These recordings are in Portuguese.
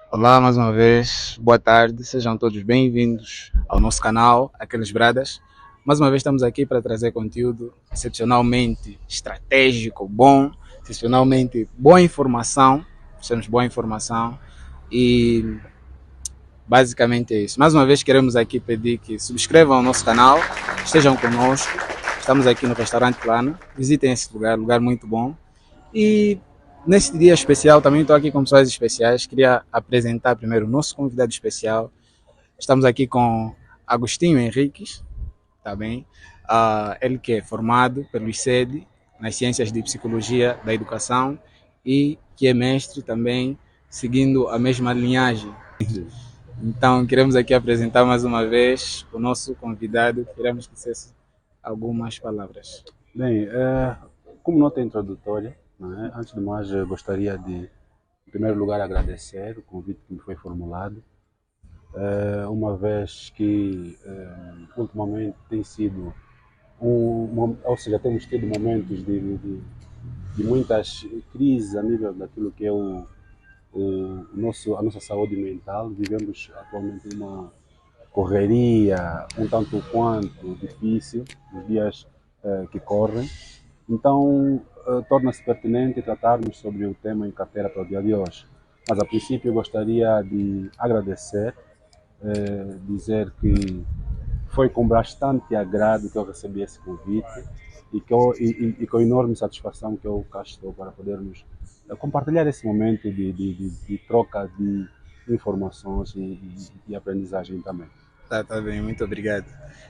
Olá, mais uma vez, boa tarde, sejam todos bem-vindos ao nosso canal, Aqueles Bradas. Mais uma vez estamos aqui para trazer conteúdo excepcionalmente estratégico, bom, excepcionalmente boa informação, temos boa informação e basicamente é isso. Mais uma vez queremos aqui pedir que subscrevam o nosso canal, estejam conosco, estamos aqui no Restaurante Plana, visitem esse lugar, lugar muito bom. E nesse dia especial, também estou aqui com pessoas especiais. Queria apresentar primeiro o nosso convidado especial. Estamos aqui com Agostinho Henriques, tá bem? Ele que é formado pelo ICED nas Ciências de Psicologia da Educação e que é mestre também, seguindo a mesma linhagem. Então, queremos aqui apresentar mais uma vez o nosso convidado. Queremos que dissesse algumas palavras. Bem, como nota introdutória, né, antes de mais, eu gostaria de, em primeiro lugar, agradecer o convite que me foi formulado, uma vez que ultimamente tem sido ou seja, temos tido momentos de muitas crises a nível daquilo que é a nossa saúde mental. Vivemos atualmente uma correria um tanto quanto difícil nos dias que correm. Então, torna-se pertinente tratarmos sobre o tema em carteira para o dia de hoje. Mas, a princípio, eu gostaria de agradecer, dizer que foi com bastante agrado que eu recebi esse convite e com enorme satisfação que eu cá estou para podermos compartilhar esse momento de troca de informações e aprendizagem também. Tá bem, muito obrigado.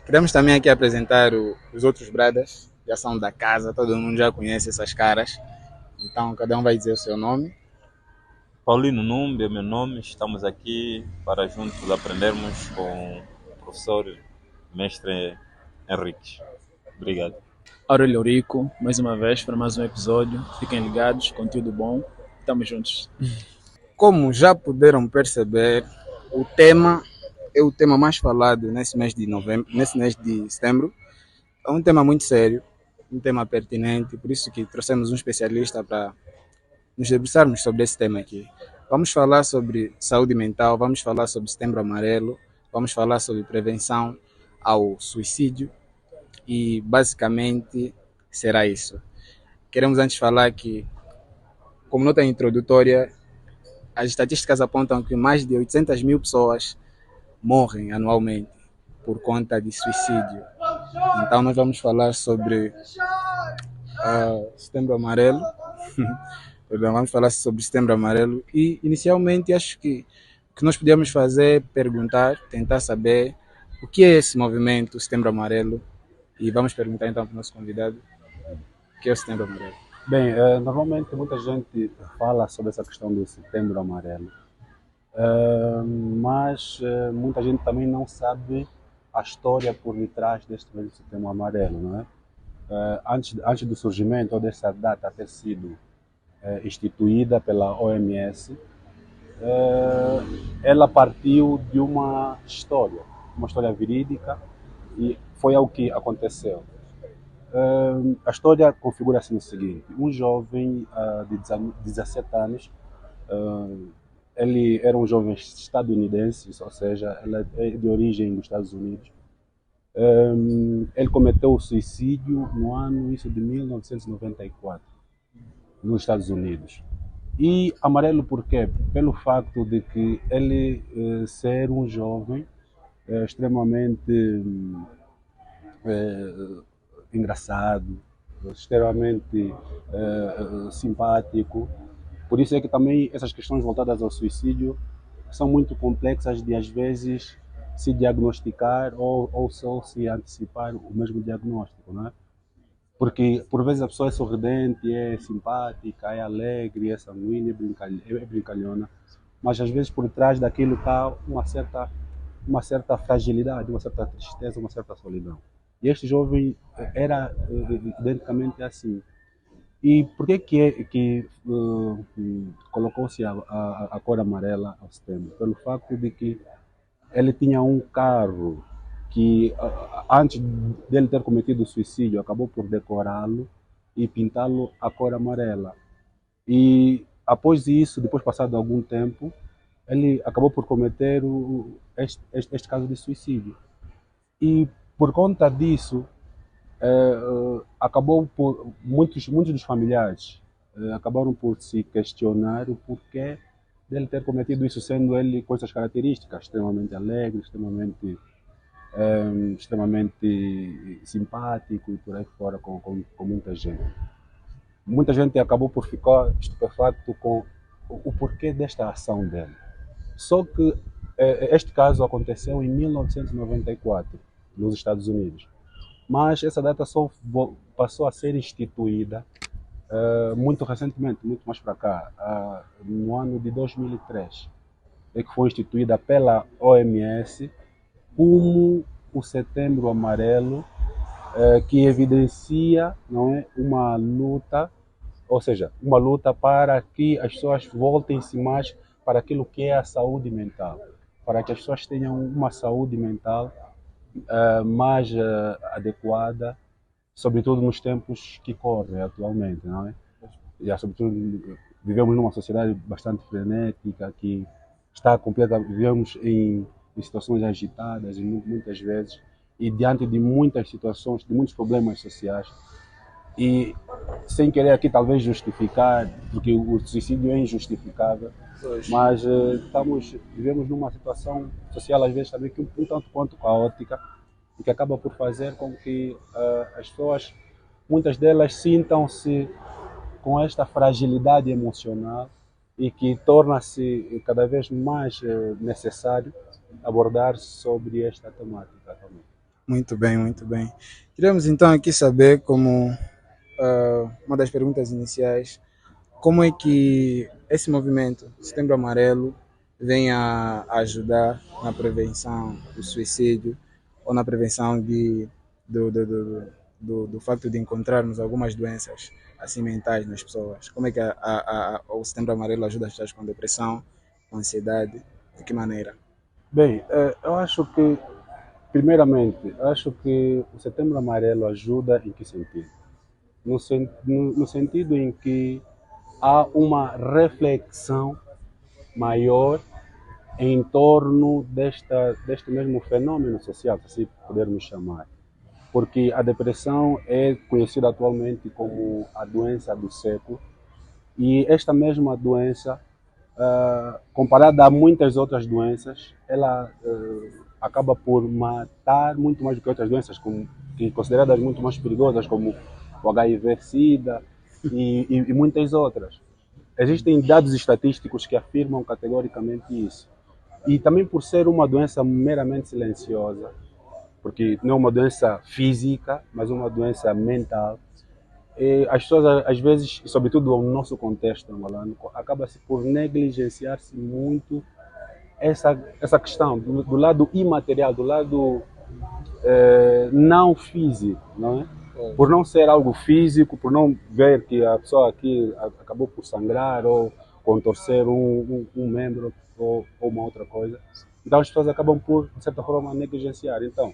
Queremos também aqui apresentar os outros bradas, já são da casa, todo mundo já conhece essas caras. Então, cada um vai dizer o seu nome. Paulino Numbi é meu nome, estamos aqui para juntos aprendermos com o professor mestre Henrique. Obrigado. Aurélio Rico, mais uma vez para mais um episódio. Fiquem ligados, conteúdo bom. Estamos juntos. Como já puderam perceber, o tema é o tema mais falado nesse mês de novembro, nesse mês de setembro. É um tema muito sério, um tema pertinente, por isso que trouxemos um especialista para nos debruçarmos sobre esse tema aqui. Vamos falar sobre saúde mental, vamos falar sobre Setembro Amarelo, vamos falar sobre prevenção ao suicídio e basicamente será isso. Queremos antes falar que, como nota introdutória, as estatísticas apontam que mais de 800 mil pessoas morrem anualmente por conta de suicídio. Então nós vamos falar sobre Setembro Amarelo. Vamos falar sobre Setembro Amarelo e inicialmente acho que o que nós podíamos fazer é perguntar, tentar saber o que é esse movimento Setembro Amarelo e vamos perguntar então para o nosso convidado o que é o Setembro Amarelo. Bem, normalmente muita gente fala sobre essa questão do Setembro Amarelo, mas muita gente também não sabe a história por detrás deste mesmo Setembro Amarelo, não é? Antes do surgimento ou dessa data ter sido instituída pela OMS, ela partiu de uma história verídica, e foi algo que aconteceu. A história configura-se no seguinte: um jovem de 17 anos, ele era um jovem estadunidense, ou seja, ele é de origem dos Estados Unidos. Ele cometeu o suicídio no ano de 1994, nos Estados Unidos. E amarelo por quê? Pelo facto de que ele ser um jovem extremamente engraçado, extremamente simpático. Por isso é que também essas questões voltadas ao suicídio são muito complexas de, às vezes, se diagnosticar ou só se antecipar o mesmo diagnóstico, não é? Porque por vezes a pessoa é sorridente, é simpática, é alegre, é sanguínea, é brincalhona, mas às vezes por trás daquilo está uma certa fragilidade, uma certa tristeza, uma certa solidão. E este jovem era identicamente assim. E por que colocou-se a cor amarela ao setembro? Pelo facto de que ele tinha um carro que, antes dele ter cometido o suicídio, acabou por decorá-lo e pintá-lo a cor amarela. E após isso, depois passado algum tempo, ele acabou por cometer este caso de suicídio. E por conta disso, acabou por muitos dos familiares acabaram por se questionar o porquê dele ter cometido isso, sendo ele com essas características, extremamente alegre, extremamente simpático e por aí fora com muita gente. Muita gente acabou por ficar estupefacto com o porquê desta ação dele. Só que este caso aconteceu em 1994, nos Estados Unidos. Mas essa data só passou a ser instituída muito recentemente, muito mais para cá, no ano de 2003, é que foi instituída pela OMS como o Setembro Amarelo, que evidencia, não é, uma luta, ou seja, uma luta para que as pessoas voltem-se mais para aquilo que é a saúde mental, para que as pessoas tenham uma saúde mental mais adequada, sobretudo nos tempos que correm atualmente, não é? E, sobretudo, vivemos numa sociedade bastante frenética, que está completa, vivemos em situações agitadas muitas vezes, e diante de muitas situações, de muitos problemas sociais, e sem querer aqui talvez justificar, porque o suicídio é injustificável, mas vivemos numa situação social às vezes também que um tanto quanto caótica, e que acaba por fazer com que as pessoas, muitas delas, sintam-se com esta fragilidade emocional e que torna-se cada vez mais necessário abordar sobre esta temática também. Muito bem, muito bem. Queremos então aqui saber, como uma das perguntas iniciais, como é que esse movimento, Setembro Amarelo, vem a ajudar na prevenção do suicídio ou na prevenção do facto de encontrarmos algumas doenças assim mentais nas pessoas. Como é que o Setembro Amarelo ajuda as pessoas com depressão, com ansiedade? De que maneira? Bem, eu acho que, primeiramente, acho que o Setembro Amarelo ajuda em que sentido? No sentido em que há uma reflexão maior em torno deste mesmo fenômeno social, se assim pudermos chamar. Porque a depressão é conhecida atualmente como a doença do século, e esta mesma doença, comparada a muitas outras doenças, ela acaba por matar muito mais do que outras doenças, que consideradas muito mais perigosas, como o HIV-Sida e muitas outras. Existem dados estatísticos que afirmam categoricamente isso. E também por ser uma doença meramente silenciosa, porque não é uma doença física, mas uma doença mental, as pessoas às vezes, e sobretudo no nosso contexto angolano, acaba-se por negligenciar-se muito essa questão do lado imaterial, do lado não físico, não é? Por não ser algo físico, por não ver que a pessoa aqui acabou por sangrar ou contorcer um membro ou uma outra coisa. Então as pessoas acabam por, de certa forma, negligenciar. Então,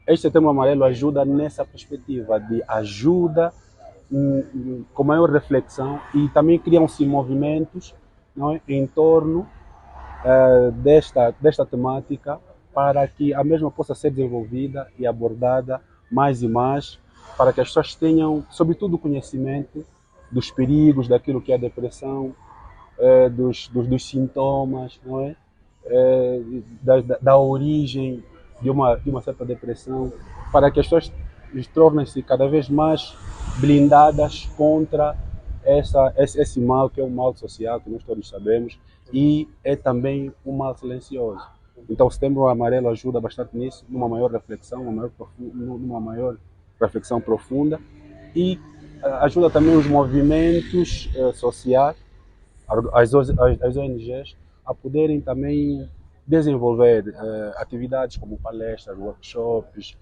este Setembro Amarelo ajuda nessa perspectiva de ajuda com maior reflexão, e também criam-se movimentos, não é, em torno desta temática, para que a mesma possa ser desenvolvida e abordada mais e mais, para que as pessoas tenham, sobretudo, conhecimento dos perigos daquilo que é a depressão, dos sintomas, não é? Da origem de uma certa depressão, para que as pessoas tornem-se cada vez mais blindadas contra esse mal, que é um mal social, que nós todos sabemos, e é também um mal silencioso. Então o Setembro Amarelo ajuda bastante nisso, numa maior reflexão, numa maior reflexão profunda, e ajuda também os movimentos sociais, as ONGs, a poderem também desenvolver atividades como palestras, workshops,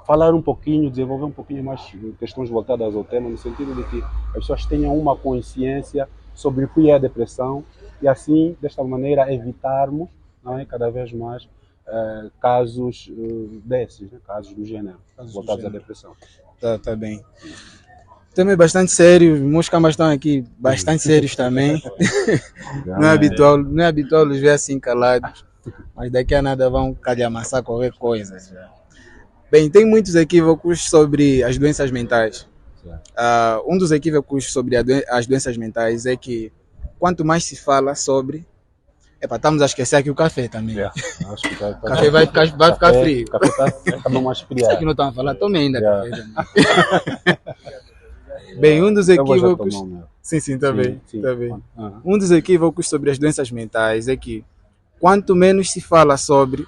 falar um pouquinho, desenvolver um pouquinho mais questões voltadas ao tema, no sentido de que as pessoas tenham uma consciência sobre o que é a depressão, e assim, desta maneira, evitarmos, não é, cada vez mais casos desses, né, casos do gênero, voltados à depressão. Tá bem. Também bastante sério, meus camas estão aqui bastante sérios também. Não é habitual os ver assim calados, mas daqui a nada vão calhamaçar qualquer coisa. Já. Bem, tem muitos equívocos sobre as doenças mentais. Um dos equívocos sobre as doenças mentais é que quanto mais se fala sobre. Epa, estamos a esquecer aqui o café também. Acho que O café vai ficar frio. O café está mais Isso friado. aqui não estão a falar, tome ainda café também. Bem, um dos equívocos. Sim, está bem. Tá bem. Um dos equívocos sobre as doenças mentais é que quanto menos se fala sobre,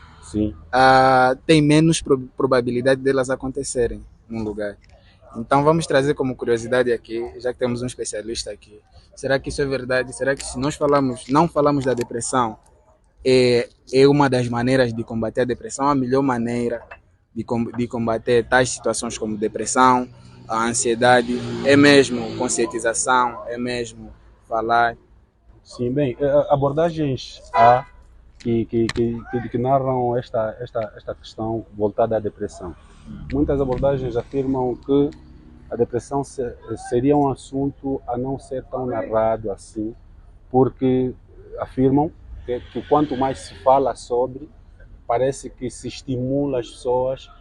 tem menos probabilidade delas acontecerem num lugar. Então vamos trazer como curiosidade aqui, já que temos um especialista aqui. Será que isso é verdade? Será que se nós não falamos da depressão, é uma das maneiras de combater a depressão, a melhor maneira de combater tais situações como depressão, a ansiedade, é mesmo conscientização, é mesmo falar? Sim, bem, abordagens há que narram esta questão voltada à depressão. Muitas abordagens afirmam que a depressão seria um assunto a não ser tão narrado assim, porque afirmam que quanto mais se fala sobre, parece que se estimula as pessoas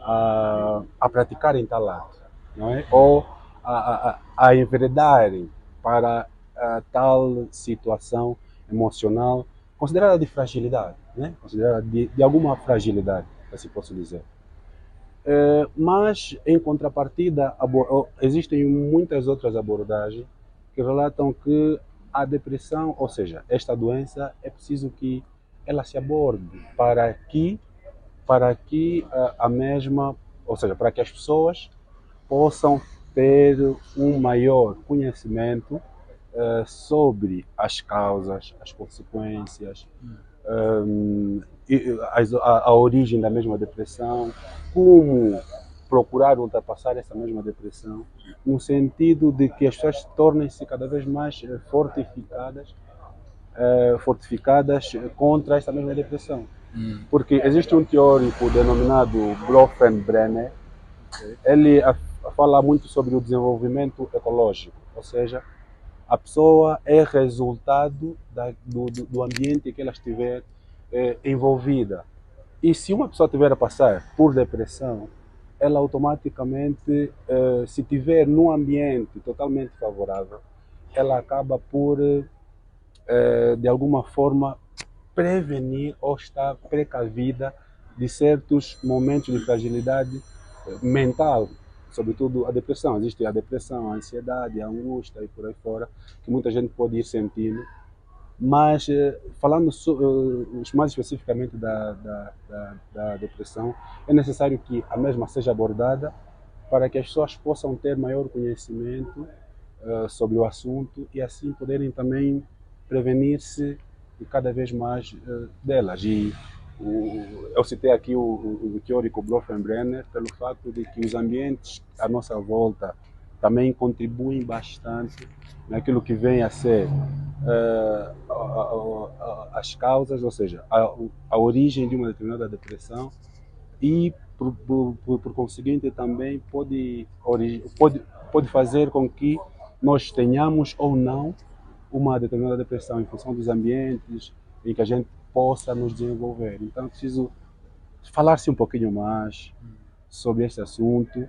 a praticarem tal ato, não é? Ou a enveredarem para tal situação emocional considerada de fragilidade, né? Considerada de alguma fragilidade, assim posso dizer. Mas, em contrapartida, existem muitas outras abordagens que relatam que a depressão, ou seja, esta doença, é preciso que ela se aborde para que a mesma, ou seja, para que as pessoas possam ter um maior conhecimento sobre as causas, as consequências, a origem da mesma depressão, como procurar ultrapassar essa mesma depressão, no sentido de que as pessoas tornem-se cada vez mais fortificadas contra essa mesma depressão. Porque existe um teórico denominado Bronfenbrenner, ele fala muito sobre o desenvolvimento ecológico, ou seja, a pessoa é resultado do ambiente em que ela estiver envolvida. E se uma pessoa tiver a passar por depressão, ela automaticamente, se tiver num ambiente totalmente favorável, ela acaba por, de alguma forma, prevenir ou estar precavida de certos momentos de fragilidade mental, sobretudo a depressão. Existe a depressão, a ansiedade, a angústia e por aí fora, que muita gente pode ir sentindo. Mas, falando mais especificamente da depressão, é necessário que a mesma seja abordada para que as pessoas possam ter maior conhecimento sobre o assunto e assim poderem também prevenir-se cada vez mais delas. E eu citei aqui o teórico Bronfenbrenner pelo fato de que os ambientes à nossa volta também contribuem bastante naquilo que vem a ser as causas, ou seja, a origem de uma determinada depressão e, por conseguinte, também pode fazer com que nós tenhamos ou não uma determinada depressão em função dos ambientes em que a gente possa nos desenvolver. Então, é preciso falar-se um pouquinho mais sobre este assunto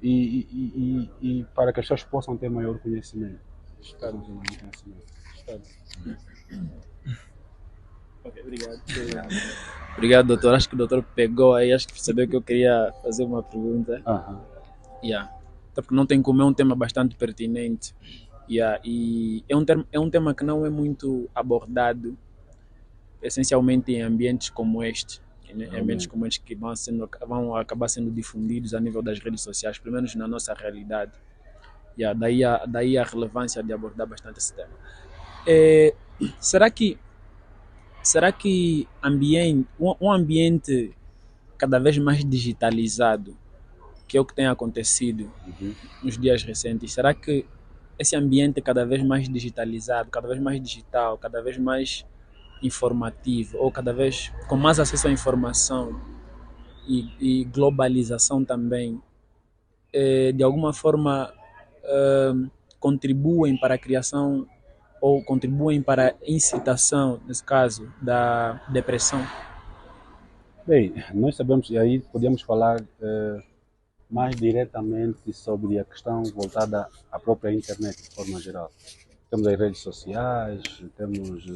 e para que as pessoas possam ter maior conhecimento. Ok, obrigado. Obrigado, doutor. Acho que o doutor pegou aí, acho que percebeu que eu queria fazer uma pergunta. Até porque não tem como, é um tema bastante pertinente. E é um tema que não é muito abordado, essencialmente em ambientes como este. Em ambientes como este que vão acabar sendo difundidos a nível das redes sociais, pelo menos na nossa realidade. Daí a relevância de abordar bastante esse tema. Será que um ambiente cada vez mais digitalizado, que é o que tem acontecido nos dias recentes, será que esse ambiente cada vez mais digitalizado, cada vez mais digital, cada vez mais informativo, ou cada vez com mais acesso à informação e globalização também, de alguma forma contribuem para a criação ou contribuem para a incitação, nesse caso, da depressão? Bem, nós sabemos, e aí podemos falar mais diretamente sobre a questão voltada à própria internet, de forma geral. Temos as redes sociais, temos,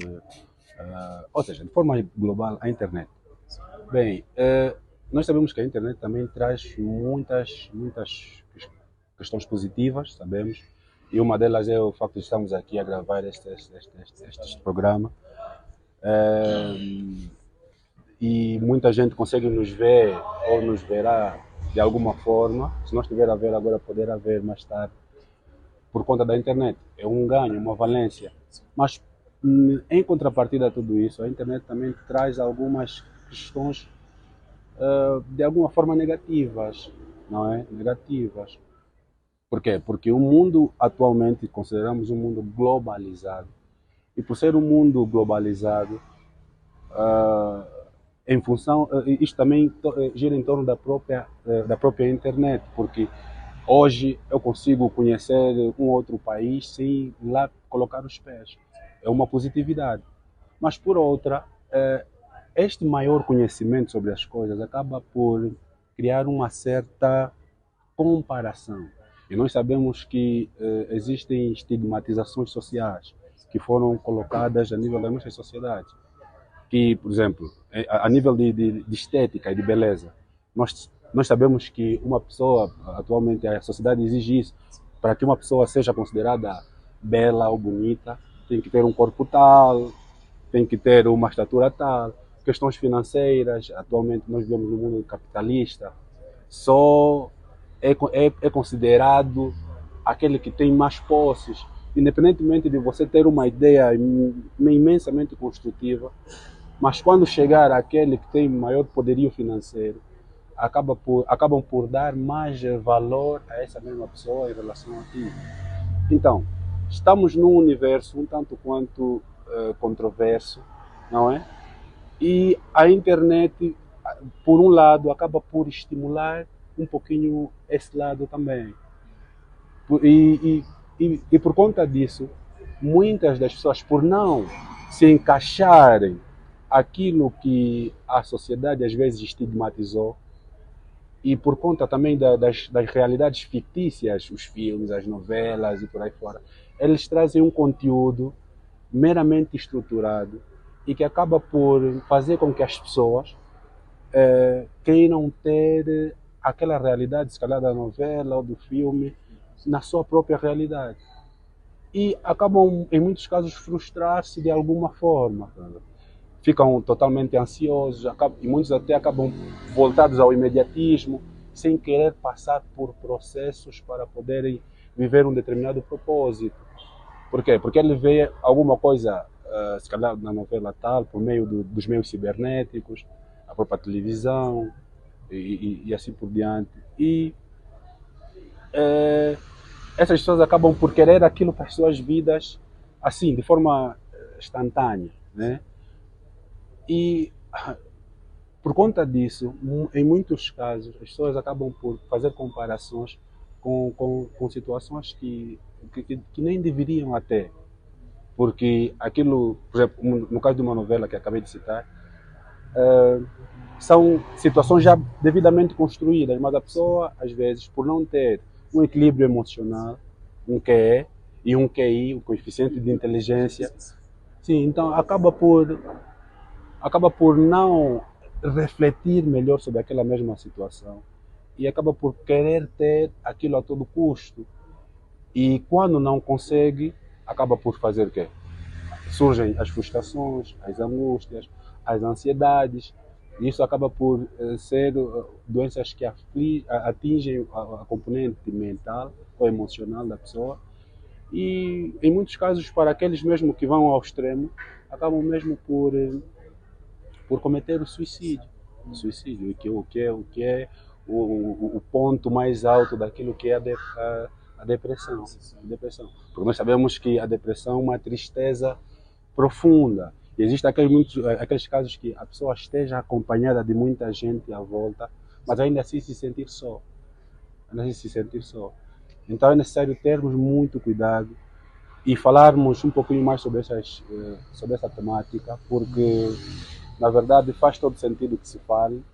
ou seja, de forma global, a internet. Bem, nós sabemos que a internet também traz muitas questões positivas, sabemos, e uma delas é o facto de estarmos aqui a gravar este programa. E muita gente consegue nos ver ou nos verá de alguma forma. Se não estiver a ver agora, poderá ver mais tarde, por conta da internet. É um ganho, uma valência. Mas, em contrapartida a tudo isso, a internet também traz algumas questões de alguma forma negativas, não é? Negativas. Por quê? Porque o mundo atualmente consideramos um mundo globalizado. E por ser um mundo globalizado, em função, isto também gira em torno da própria internet, porque hoje eu consigo conhecer um outro país sem lá colocar os pés. É uma positividade. Mas por outra, este maior conhecimento sobre as coisas acaba por criar uma certa comparação. E nós sabemos que existem estigmatizações sociais que foram colocadas a nível da nossa sociedade. Que, por exemplo, a nível de estética e de beleza, nós sabemos que uma pessoa, atualmente a sociedade exige isso, para que uma pessoa seja considerada bela ou bonita, tem que ter um corpo tal, tem que ter uma estatura tal. Questões financeiras, atualmente nós vivemos no mundo capitalista, só é considerado aquele que tem mais posses, independentemente de você ter uma ideia imensamente construtiva. Mas quando chegar aquele que tem maior poderio financeiro, acabam por dar mais valor a essa mesma pessoa em relação a ti. Então, estamos num universo um tanto quanto controverso, não é? E a internet, por um lado, acaba por estimular um pouquinho esse lado também. E por conta disso, muitas das pessoas, por não se encaixarem aquilo que a sociedade às vezes estigmatizou, e por conta também das realidades fictícias, os filmes, as novelas e por aí fora, eles trazem um conteúdo meramente estruturado e que acaba por fazer com que as pessoas queiram ter aquela realidade, se calhar da novela ou do filme, na sua própria realidade. E acabam, em muitos casos, frustrar-se de alguma forma. Ficam totalmente ansiosos, e muitos até acabam voltados ao imediatismo, sem querer passar por processos para poderem viver um determinado propósito. Por quê? Porque ele vê alguma coisa, se calhar na novela tal, por meio dos meios cibernéticos, a própria televisão e assim por diante. E essas pessoas acabam por querer aquilo para as suas vidas, assim, de forma instantânea, né? E por conta disso, em muitos casos, as pessoas acabam por fazer comparações com situações que nem deveriam até. Porque aquilo, por exemplo, no caso de uma novela que acabei de citar, são situações já devidamente construídas, mas a pessoa, às vezes, por não ter um equilíbrio emocional, um QE e um QI, o coeficiente de inteligência, sim, então acaba por não refletir melhor sobre aquela mesma situação e acaba por querer ter aquilo a todo custo. E quando não consegue, acaba por fazer o quê? Surgem as frustrações, as angústias, as ansiedades, e isso acaba por ser doenças que atingem a componente mental ou emocional da pessoa. E em muitos casos, para aqueles mesmo que vão ao extremo, acabam mesmo por cometer o suicídio. O suicídio, que é o ponto mais alto daquilo que é a depressão. Porque nós sabemos que a depressão é uma tristeza profunda. E existem aqueles casos que a pessoa esteja acompanhada de muita gente à volta, mas ainda assim se sentir só. Então é necessário termos muito cuidado e falarmos um pouquinho mais sobre essa temática, porque na verdade faz todo sentido que se fale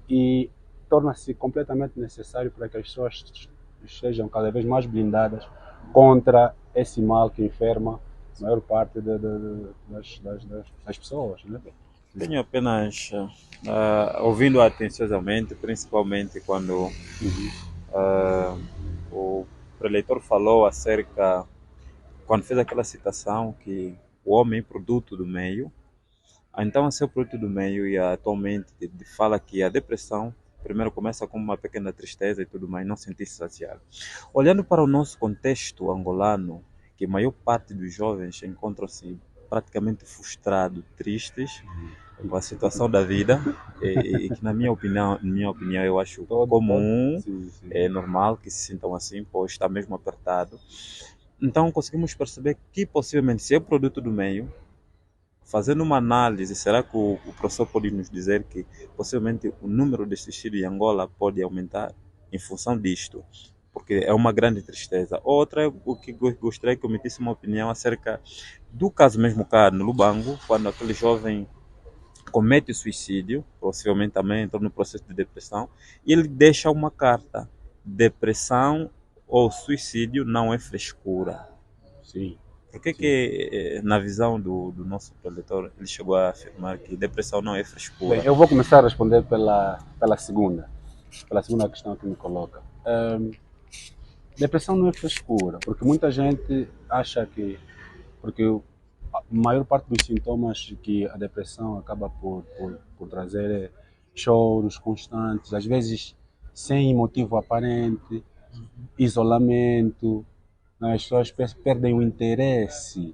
e torna-se completamente necessário para que as pessoas sejam cada vez mais blindadas contra esse mal que enferma a maior parte das pessoas. Né? Tenho apenas, ouvindo atenciosamente, principalmente quando o preleitor falou acerca, quando fez aquela citação que o homem é produto do meio, então a ser produto do meio e atualmente fala que a depressão primeiro começa com uma pequena tristeza e tudo mais, não sentir-se saciado. Olhando para o nosso contexto angolano, que a maior parte dos jovens encontram-se praticamente frustrados, tristes com a situação da vida, e que na minha opinião eu acho comum, é normal que se sintam assim, pois está mesmo apertado. Então conseguimos perceber que possivelmente se é produto do meio, fazendo uma análise, será que o professor pode nos dizer que possivelmente o número de suicídios em Angola pode aumentar em função disto? Porque é uma grande tristeza. Outra, o que gostaria que eu metesse uma opinião acerca do caso mesmo cá no Lubango, quando aquele jovem comete suicídio, possivelmente também entrou no processo de depressão, e ele deixa uma carta: depressão ou suicídio não é frescura. Sim. Por que na visão do nosso preletor, ele chegou a afirmar que depressão não é frescura? Bem, eu vou começar a responder pela segunda questão que me coloca. Depressão não é frescura, porque muita gente acha que, porque a maior parte dos sintomas que a depressão acaba por trazer é choros constantes, às vezes sem motivo aparente, isolamento, né? As pessoas perdem o interesse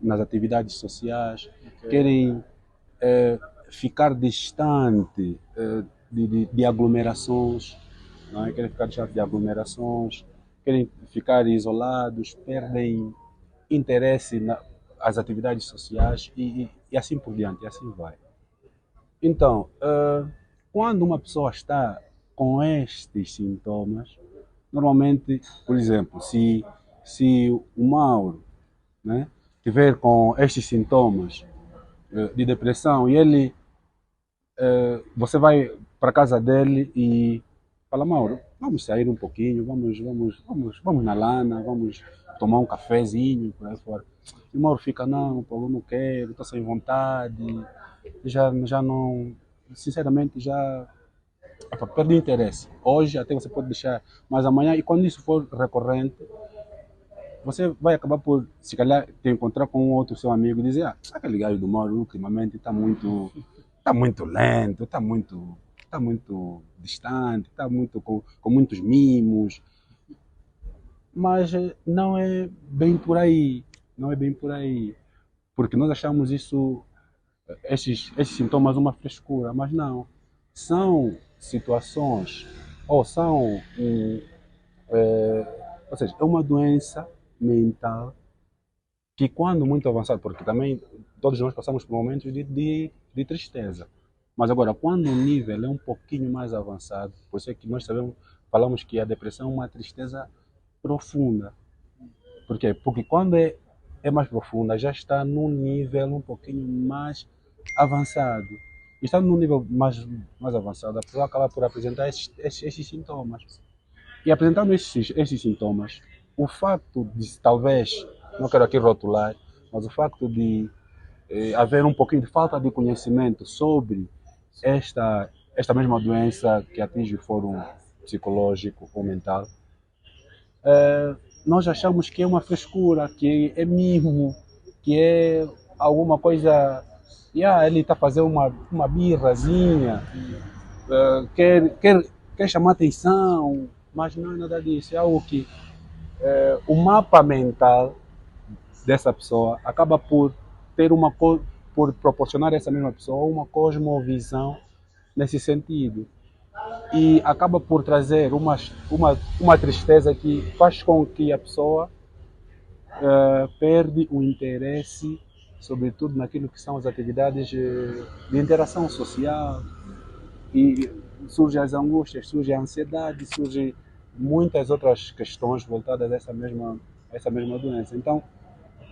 nas atividades sociais, querem ficar distante de aglomerações, não é? Querem ficar distante de aglomerações, querem ficar isolados, perdem interesse nas atividades sociais e assim por diante, e assim vai. Então, quando uma pessoa está com estes sintomas, normalmente, por exemplo, se o Mauro, né, tiver com estes sintomas de depressão e ele, você vai para a casa dele e fala: Mauro, vamos sair um pouquinho, vamos na lana, vamos tomar um cafezinho, por aí fora. E o Mauro fica: não, pô, eu não quero, estou sem vontade, já não, sinceramente já perde o interesse. Hoje até você pode deixar, mas amanhã, e quando isso for recorrente, você vai acabar por, se calhar, te encontrar com um outro seu amigo e dizer: aquele gajo do Mauro ultimamente está muito lento, está muito distante, está muito com muitos mimos. Mas não é bem por aí, porque nós achamos esses sintomas uma frescura, mas não. São situações, ou ou seja, é uma doença mental que, quando muito avançada, porque também todos nós passamos por momentos de tristeza, mas agora, quando o nível é um pouquinho mais avançado, por isso é que nós falamos que a depressão é uma tristeza profunda. Por quê? Porque quando é mais profunda, já está num nível um pouquinho mais avançado. E estando num nível mais avançado, a pessoa acaba por apresentar esses sintomas. E apresentando esses sintomas, o facto de, talvez, não quero aqui rotular, mas o facto de haver um pouquinho de falta de conhecimento sobre esta mesma doença que atinge o fórum psicológico ou mental, nós achamos que é uma frescura, que é mimo, que é alguma coisa, ele está fazendo uma birrazinha, quer chamar atenção, mas não é nada disso. É algo que o mapa mental dessa pessoa acaba por por proporcionar a essa mesma pessoa uma cosmovisão nesse sentido. E acaba por trazer uma tristeza que faz com que a pessoa perde o interesse, sobretudo naquilo que são as atividades de interação social, e surgem as angústias, surge a ansiedade, surge muitas outras questões voltadas a essa mesma doença. Então,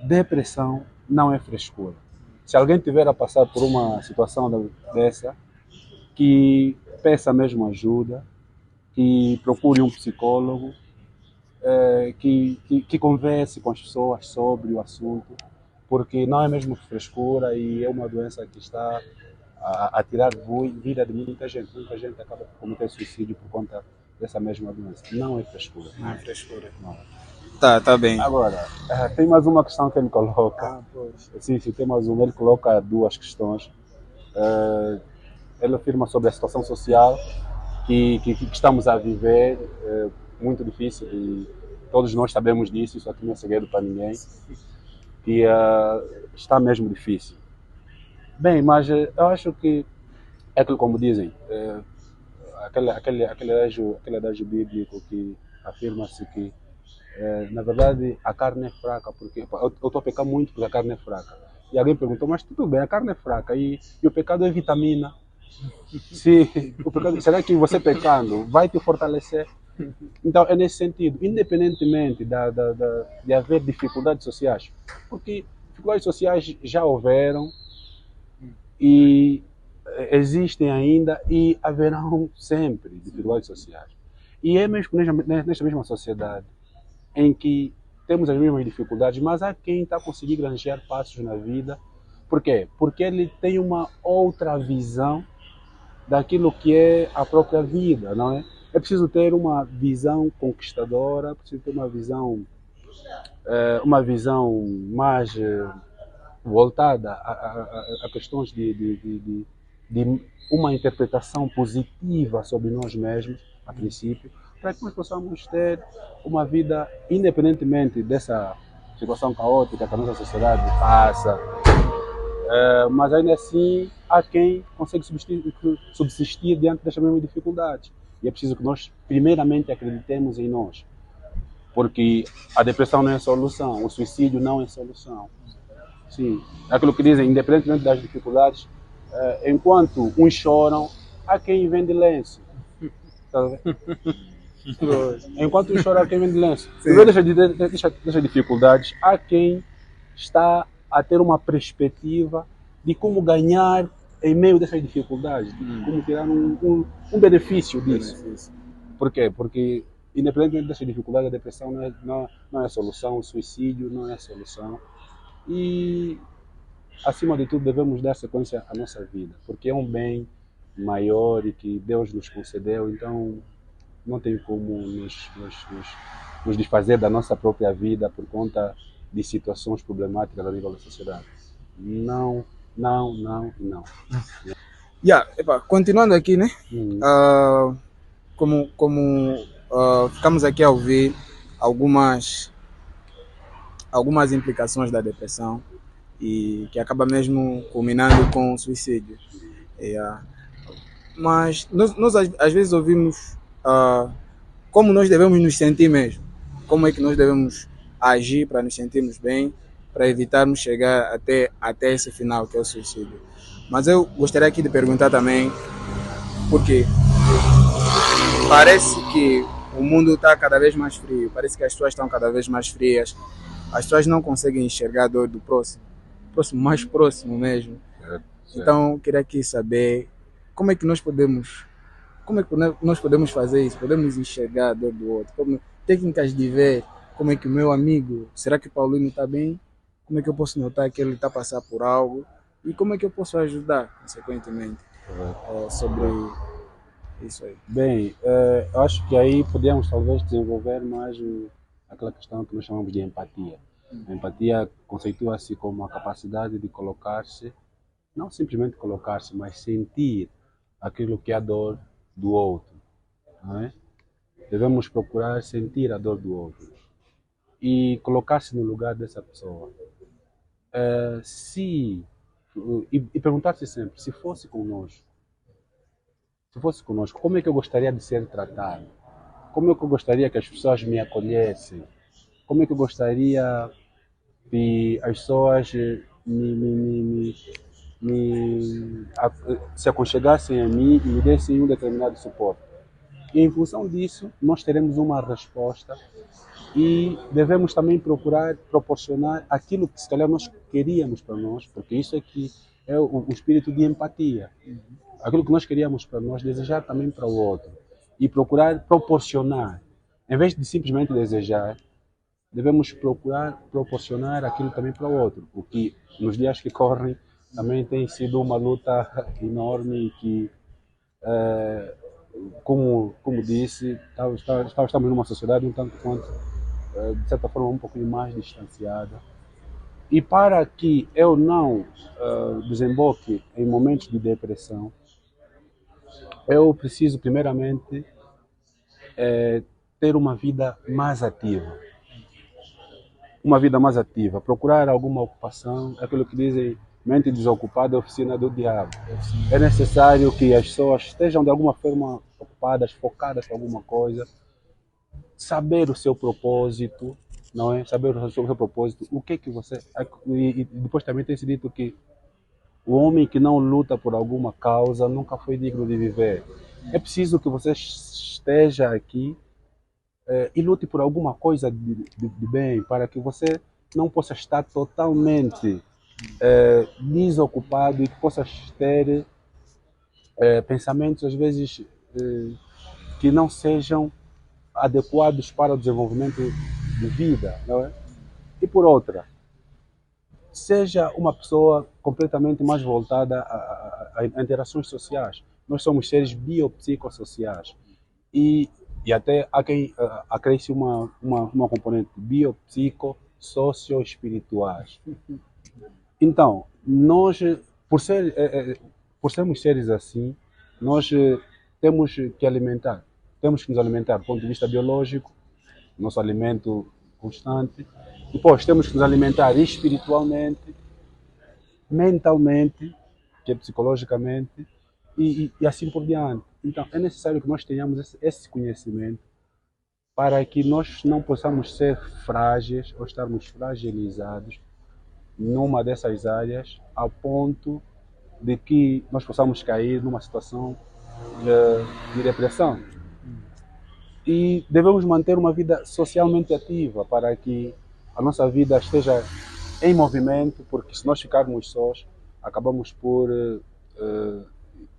depressão não é frescura. Se alguém tiver a passar por uma situação dessa, que peça mesmo ajuda, que procure um psicólogo, que converse com as pessoas sobre o assunto, porque não é mesmo frescura e é uma doença que está a tirar vida de muita gente. Muita gente acaba por cometer suicídio por conta dessa mesma doença. Não é frescura. Não é frescura. Não. Tá bem. Agora, tem mais uma questão que ele coloca. Sim, tem mais uma. Ele coloca duas questões. Ele afirma sobre a situação social que estamos a viver, muito difícil, e todos nós sabemos disso, isso aqui não é segredo para ninguém, que está mesmo difícil. Bem, mas eu acho que é aquilo, como dizem, aquele adagio bíblico que afirma-se que, na verdade, a carne é fraca, porque eu estou a pecar muito porque a carne é fraca. E alguém perguntou, mas tudo bem, a carne é fraca e o pecado é vitamina. Será que você pecando vai te fortalecer? Então é nesse sentido, independentemente de haver dificuldades sociais, porque dificuldades sociais já houveram e existem ainda e haverão sempre dificuldades sociais. E é mesmo nesta mesma sociedade em que temos as mesmas dificuldades, mas há quem está a conseguir granjear passos na vida. Por quê? Porque ele tem uma outra visão daquilo que é a própria vida, não é? É preciso ter uma visão conquistadora, é preciso ter uma visão mais voltada a questões de uma interpretação positiva sobre nós mesmos, a princípio, para que nós possamos ter uma vida, independentemente dessa situação caótica que a nossa sociedade passa, mas ainda assim há quem consegue subsistir diante destas mesmas dificuldades. E é preciso que nós primeiramente acreditemos em nós, porque a depressão não é solução, o suicídio não é solução. Sim, é aquilo que dizem, independentemente das dificuldades, enquanto uns choram, há quem vende lenço. Enquanto uns choram, há quem vende lenço. No meio dessas dificuldades, há quem está a ter uma perspectiva de como ganhar em meio dessas dificuldades, de como tirar um benefício disso. Por quê? Porque, independentemente dessas dificuldades, a depressão não é solução, o suicídio não é solução. E, acima de tudo, devemos dar sequência à nossa vida, porque é um bem maior e que Deus nos concedeu, então não tem como nos desfazer da nossa própria vida por conta de situações problemáticas a nível da sociedade. Não. Continuando aqui, né? Como ficamos aqui a ouvir algumas implicações da depressão e que acaba mesmo culminando com o suicídio. Mas nós às vezes ouvimos como nós devemos nos sentir mesmo, como é que nós devemos agir para nos sentirmos bem, para evitarmos chegar até esse final que é o suicídio. Mas eu gostaria aqui de perguntar também, porque parece que o mundo está cada vez mais frio, parece que as pessoas estão cada vez mais frias, as pessoas não conseguem enxergar a dor do próximo mais próximo mesmo. Então, queria aqui saber como é que nós podemos fazer isso, podemos enxergar a dor do outro, técnicas de ver como é que o meu amigo, será que o Paulino está bem? Como é que eu posso notar que ele está passando por algo? E como é que eu posso ajudar, consequentemente, sobre isso aí? Bem, eu acho que aí podemos talvez desenvolver mais aquela questão que nós chamamos de empatia. A empatia conceitua-se como a capacidade de colocar-se, não simplesmente colocar-se, mas sentir aquilo que é a dor do outro. Não é? Devemos procurar sentir a dor do outro e colocar-se no lugar dessa pessoa. E perguntar-se sempre, se fosse conosco, como é que eu gostaria de ser tratado? Como é que eu gostaria que as pessoas me acolhessem? Como é que eu gostaria que as pessoas se aconchegassem a mim e me dessem um determinado suporte? E em função disso, nós teremos uma resposta e devemos também procurar proporcionar aquilo que se calhar nós queríamos para nós, porque isso é que é o espírito de empatia. Aquilo que nós queríamos para nós, desejar também para o outro. E procurar proporcionar. Em vez de simplesmente desejar, devemos procurar proporcionar aquilo também para o outro. O que nos dias que correm também tem sido uma luta enorme e que, como disse, estamos numa sociedade um tanto quanto, de certa forma, um pouquinho mais distanciada. E para que eu não desemboque em momentos de depressão, eu preciso, primeiramente, ter uma vida mais ativa. Uma vida mais ativa, procurar alguma ocupação, aquilo que dizem, mente desocupada é oficina do diabo. É necessário que as pessoas estejam de alguma forma ocupadas, focadas em alguma coisa, saber o seu propósito, não é? Saber o seu propósito, o que você... E depois também tem se dito que o homem que não luta por alguma causa nunca foi digno de viver. É preciso que você esteja aqui e lute por alguma coisa de bem, para que você não possa estar totalmente desocupado e que possa ter pensamentos, às vezes, que não sejam adequados para o desenvolvimento de vida, não é? E por outra, seja uma pessoa completamente mais voltada a interações sociais. Nós somos seres biopsicossociais e até há quem acresce uma componente biopsico-socio-espirituais. Então, nós, por sermos seres assim, nós temos que nos alimentar do ponto de vista biológico, nosso alimento constante, depois temos que nos alimentar espiritualmente, mentalmente, que é psicologicamente, e assim por diante. Então, é necessário que nós tenhamos esse conhecimento para que nós não possamos ser frágeis ou estarmos fragilizados numa dessas áreas, ao ponto de que nós possamos cair numa situação de depressão. E devemos manter uma vida socialmente ativa para que a nossa vida esteja em movimento, porque se nós ficarmos sós, acabamos por,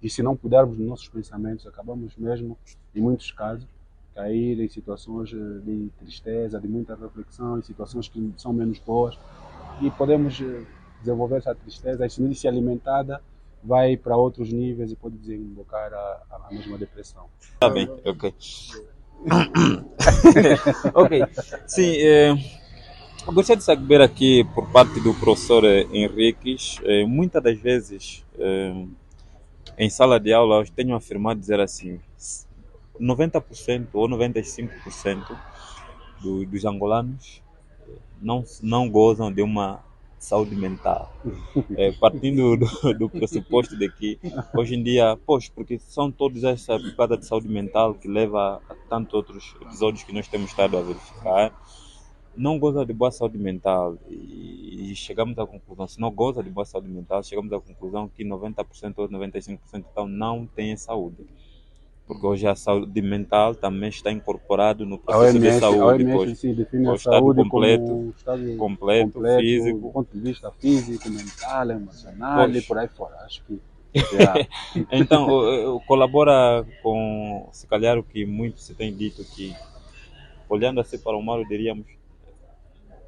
e se não cuidarmos dos nossos pensamentos, acabamos mesmo, em muitos casos, cair em situações de tristeza, de muita reflexão, em situações que são menos boas, e podemos desenvolver essa tristeza, e se alimentada, vai para outros níveis e pode desembocar a mesma depressão. Tá bem, ok. Ok, sim, eu gostaria de saber aqui por parte do professor Henriques, muitas das vezes em sala de aula eu tenho afirmado dizer assim, 90% ou 95% dos angolanos não gozam de uma saúde mental. Partindo do pressuposto de que hoje em dia, porque são todas essa picada de saúde mental que leva a tantos outros episódios que nós temos estado a verificar, não goza de boa saúde mental e chegamos à conclusão, se não goza de boa saúde mental, chegamos à conclusão que 90% ou 95% então não tem saúde. Porque hoje a saúde mental também está incorporado no processo de saúde. A OMS sim, define a saúde completo, como um estado completo, físico. do ponto de vista físico, mental, emocional e por aí fora. Acho que então, colabora com, se calhar, o que muito se tem dito, que olhando assim para o mal, diríamos,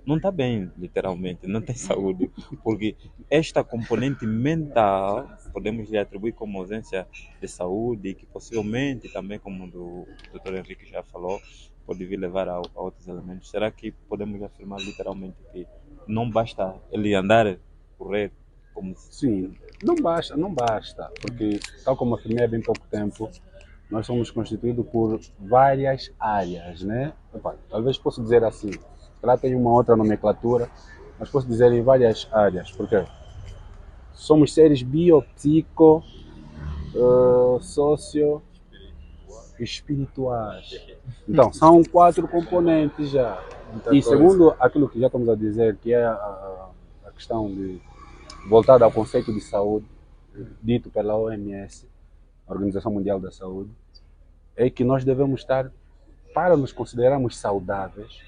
não está bem, literalmente, não tem saúde, porque esta componente mental podemos lhe atribuir como ausência de saúde, que possivelmente também, como o Dr. Henrique já falou, pode vir levar a outros elementos. Será que podemos afirmar literalmente que não basta ele andar, correr? Sim, não basta, porque tal como afirmei há bem pouco tempo, nós somos constituídos por várias áreas, né? Talvez posso dizer assim, ela tem uma outra nomenclatura, mas posso dizer em várias áreas, porque somos seres biopsico, socio, espirituais. Então, são 4 componentes já. E segundo aquilo que já estamos a dizer, que é a questão voltada ao conceito de saúde, dito pela OMS, a Organização Mundial da Saúde, é que nós devemos estar, para nos considerarmos saudáveis,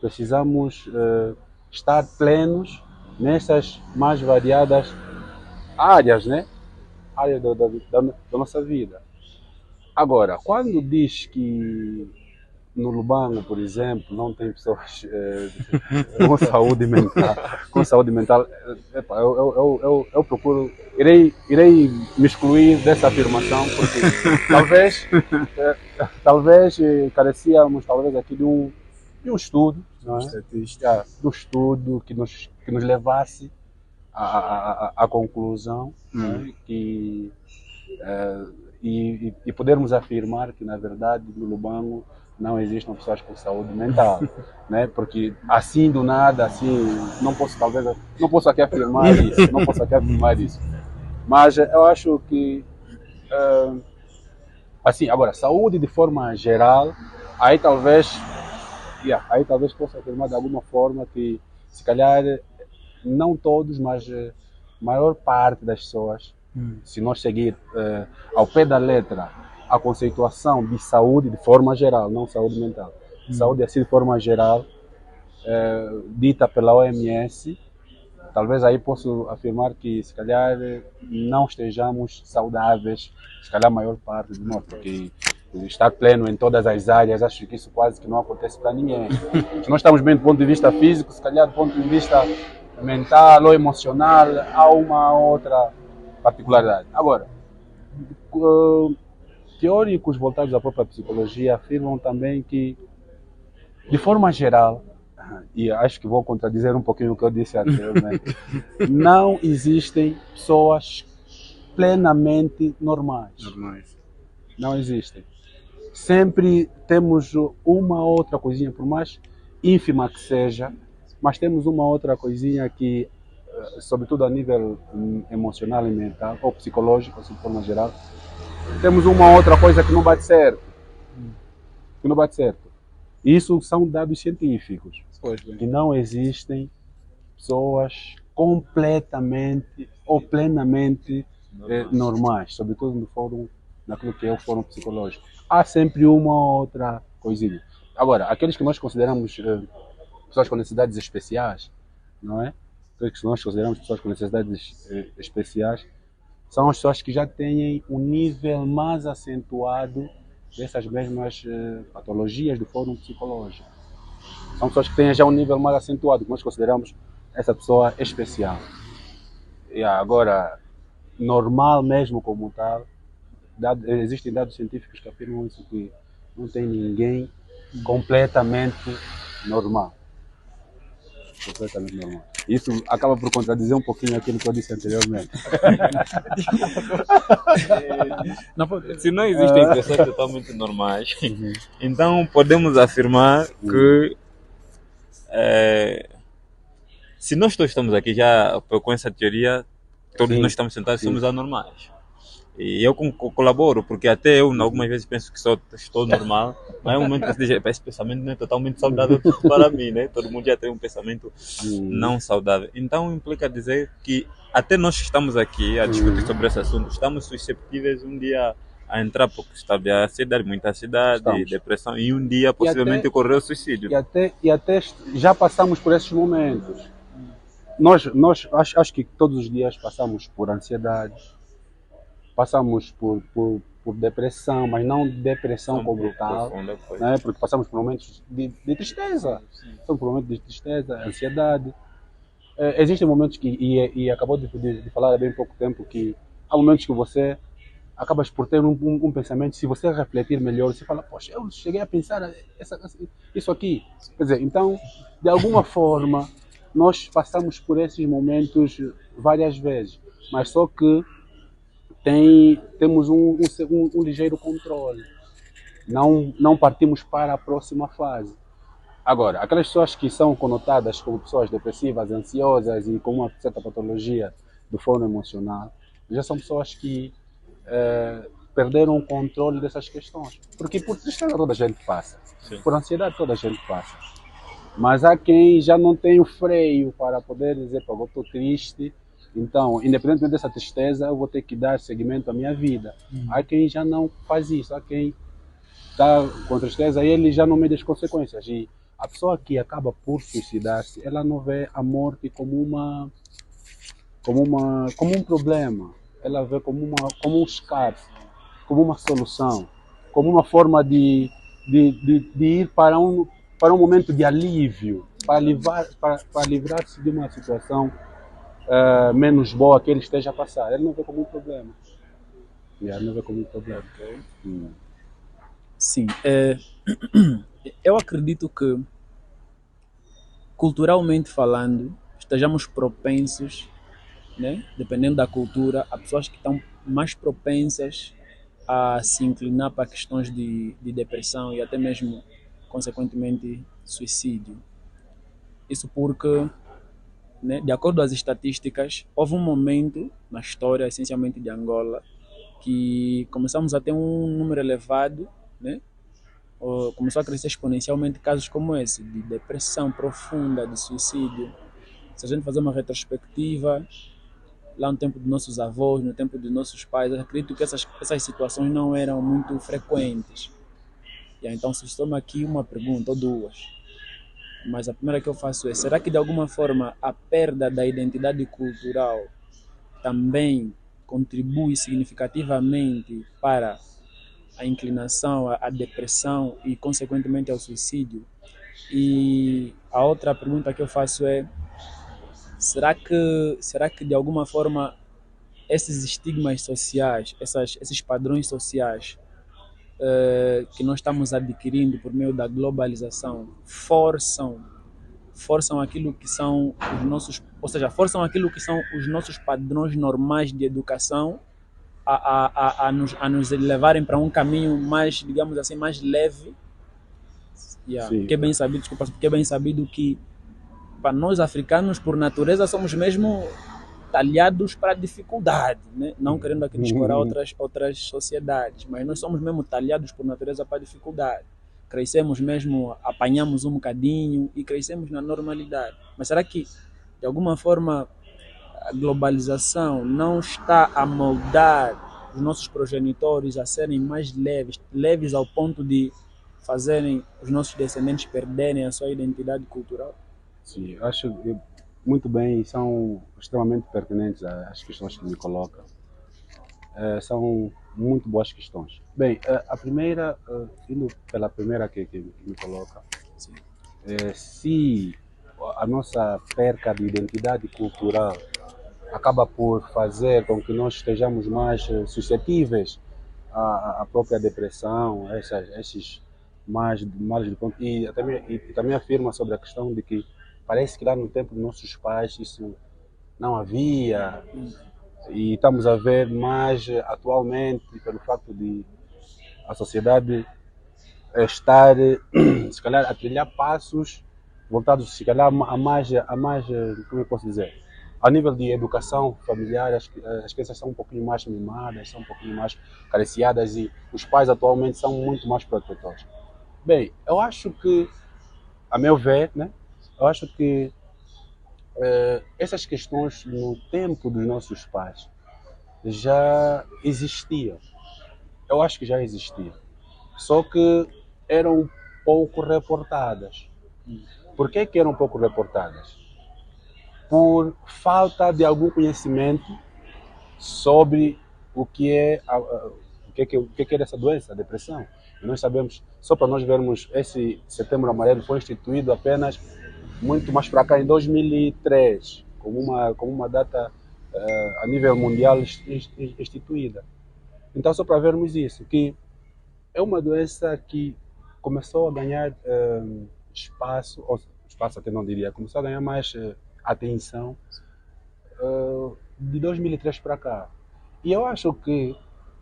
precisamos estar plenos nessas mais variadas áreas, né? Áreas da nossa vida. Agora, quando diz que no Lubango, por exemplo, não tem pessoas com saúde mental, epa, eu procuro, irei me excluir dessa afirmação, porque talvez carecíamos talvez aqui de um estudo, não é? Do estudo que nos levasse à conclusão, né? Que e podermos afirmar que na verdade no Lubango não existem pessoas com saúde mental, né? Porque assim do nada, assim, não posso aqui afirmar isso, mas eu acho que assim, agora, saúde de forma geral, aí talvez possa afirmar de alguma forma que se calhar não todos, mas a maior parte das pessoas, se nós seguir ao pé da letra a conceituação de saúde de forma geral, não saúde mental, saúde assim de forma geral, dita pela OMS, talvez aí posso afirmar que se calhar não estejamos saudáveis, se calhar a maior parte de nós, porque estar pleno em todas as áreas, acho que isso quase que não acontece para ninguém. Se nós estamos bem do ponto de vista físico, se calhar do ponto de vista mental ou emocional, há uma outra particularidade. Agora, teóricos voltados à própria psicologia afirmam também que, de forma geral, e acho que vou contradizer um pouquinho o que eu disse anteriormente, não existem pessoas plenamente normais. Não existem. Sempre temos uma outra coisinha, por mais ínfima que seja, mas temos uma outra coisinha que, sobretudo a nível emocional e mental, ou psicológico, assim, de forma geral, temos uma outra coisa que não bate certo. Isso são dados científicos, que não existem pessoas completamente ou plenamente normais, sobretudo naquilo que é o fórum psicológico. Há sempre uma outra coisinha. Agora, aqueles que nós consideramos pessoas com necessidades especiais, não é? Aqueles que nós consideramos pessoas com necessidades especiais, são as pessoas que já têm um nível mais acentuado dessas mesmas patologias do fórum psicológico. São pessoas que têm já um nível mais acentuado, que nós consideramos essa pessoa especial. E agora, normal mesmo como tal, existem dados científicos que afirmam isso, que não tem ninguém completamente normal. Isso acaba por contradizer um pouquinho aquilo que eu disse anteriormente. Se não existem pessoas totalmente normais, então podemos afirmar que se nós todos estamos aqui já com essa teoria, todos nós estamos sentados e somos anormais. E eu colaboro, porque até eu algumas vezes penso que estou normal, mas é um momento que esse pensamento não é totalmente saudável para mim, né? Todo mundo já tem um pensamento não saudável. Então implica dizer que até nós que estamos aqui a discutir sobre esse assunto, estamos susceptíveis um dia a entrar por ansiedade, muita ansiedade, depressão, e um dia possivelmente ocorrer o suicídio. E até já passamos por esses momentos. Nós acho que todos os dias passamos por ansiedade, passamos por depressão, mas não depressão como tal, né? Porque passamos por momentos de tristeza, passamos por momentos de tristeza, ansiedade. Existem momentos que, e acabou de falar há bem pouco tempo, que há momentos que você acabas por ter um pensamento, se você refletir melhor, você fala, poxa, eu cheguei a pensar isso aqui. Quer dizer, então, de alguma forma, nós passamos por esses momentos várias vezes, mas só que temos um ligeiro controle. Não partimos para a próxima fase. Agora, aquelas pessoas que são conotadas como pessoas depressivas, ansiosas e com uma certa patologia do fórum emocional, já são pessoas que perderam o controle dessas questões. Porque por tristeza toda a gente passa, por ansiedade toda a gente passa. Mas há quem já não tem o freio para poder dizer, eu estou triste, então, independentemente dessa tristeza, eu vou ter que dar seguimento à minha vida. Há quem já não faz isso, há quem está com tristeza, ele já não mede as consequências. E a pessoa que acaba por suicidar-se, ela não vê a morte como um problema. Ela vê como um escape, como uma solução, como uma forma de ir para um momento de alívio, para livrar-se de uma situação menos boa que ele esteja a passar. Ele não vê como um problema. Ele não vê como um problema. Sim, eu acredito que, culturalmente falando, estejamos propensos, né, dependendo da cultura, há pessoas que estão mais propensas a se inclinar para questões de depressão e até mesmo, consequentemente, suicídio. Isso porque, né, de acordo com as estatísticas, houve um momento na história, essencialmente de Angola, que começamos a ter um número elevado, né? Começou a crescer exponencialmente casos como esse, de depressão profunda, de suicídio. Se a gente fazer uma retrospectiva, lá no tempo dos nossos avós, no tempo dos nossos pais, eu acredito que essas situações não eram muito frequentes. E então se toma aqui uma pergunta ou duas. Mas a primeira que eu faço é, será que de alguma forma a perda da identidade cultural também contribui significativamente para a inclinação à depressão e, consequentemente, ao suicídio? E a outra pergunta que eu faço é, será que de alguma forma esses estigmas sociais, esses padrões sociais que nós estamos adquirindo por meio da globalização forçam aquilo que são os nossos, ou seja, forçam aquilo que são os nossos padrões normais de educação a nos levarem para um caminho mais, digamos assim, mais leve. Porque é bem sabido, desculpa, porque é bem sabido que para nós africanos, por natureza, somos mesmo talhados para a dificuldade, né? Não querendo aqui descorar outras sociedades, mas nós somos mesmo talhados por natureza para a dificuldade. Crescemos mesmo, apanhamos um bocadinho e crescemos na normalidade. Mas será que, de alguma forma, a globalização não está a moldar os nossos progenitores a serem mais leves ao ponto de fazerem os nossos descendentes perderem a sua identidade cultural? Sim, acho muito bem e são extremamente pertinentes às questões que me colocam. São muito boas questões. Bem, a primeira, indo pela primeira que me coloca, se a nossa perca de identidade cultural acaba por fazer com que nós estejamos mais suscetíveis à própria depressão, a esses males de ponto. E também afirma sobre a questão de que parece que lá no tempo dos nossos pais isso não havia, e estamos a ver mais atualmente pelo facto de a sociedade estar, se calhar, a trilhar passos voltados, se calhar, a mais, como eu posso dizer, a nível de educação familiar, as crianças são um pouquinho mais mimadas, são um pouquinho mais carenciadas e os pais atualmente são muito mais protetores. Bem, eu acho que, a meu ver, né, eu acho que essas questões no tempo dos nossos pais já existiam. Eu acho que já existiam. Só que eram pouco reportadas. Por que eram pouco reportadas? Por falta de algum conhecimento sobre o que é essa doença, a depressão. E nós sabemos, só para nós vermos, esse Setembro Amarelo foi instituído apenas muito mais para cá, em 2003, como uma data a nível mundial instituída. Então, só para vermos isso, que é uma doença que começou a ganhar espaço até não diria, começou a ganhar mais atenção de 2003 para cá. E eu acho que